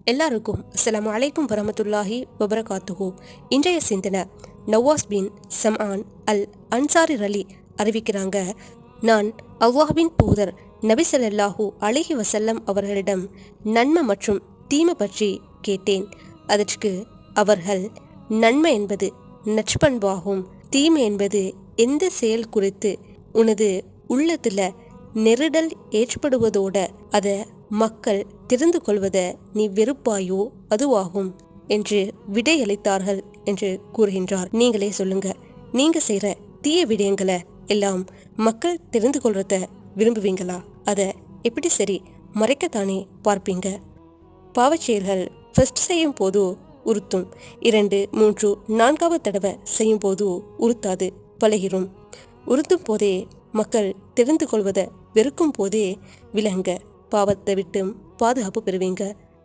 எல்லாருக்கும் அஸ்ஸலாமு அலைக்கும் வரமத்துல்லாஹி வபரகாத்துஹு. இன்றைய சிந்தனை நவாஸ் பின் சம்ஆன் அல் அன்சாரி ரலி அறிவிக்கிறாங்க, நான் அல்லாஹ்வின் தூதர் நபி ஸல்லல்லாஹு அலைஹி வஸல்லம் அவர்களிடம் நன்மை மற்றும் தீமை பற்றி கேட்டேன். அதற்கு அவர்கள், நன்மை என்பது நற்பண்பாகும், தீமை என்பது எந்த செயல் குறித்து உனது உள்ளத்துல நெருடல் ஏற்படுவதோட அதை மக்கள் தெரிந்து கொள்வத நீ வெறுப்பாயோ அதுவாகும் என்று விடையளித்தார்கள் என்று கூறுகின்றார். நீங்களே சொல்லுங்க, நீங்க செய்யற தீய விடயங்களை எல்லாம் மக்கள் தெரிந்து கொள்றத விரும்புவீங்களா? அதை எப்படி சரி மறைக்கத்தானே பார்ப்பீங்க? பாவச்செயல்கள் ஃபர்ஸ்ட் செய்யும் போது உறுத்தும், 2, 3, 4வது தடவை செய்யும் போது உறுத்தாது, பழகிரும். உறுத்தும் போதே மக்கள் தெரிந்து கொள்வதை வெறுக்கும் போதே விலங்க, பாவத்தை விட்டும் பாதுகாப்பு பெறுவீங்க.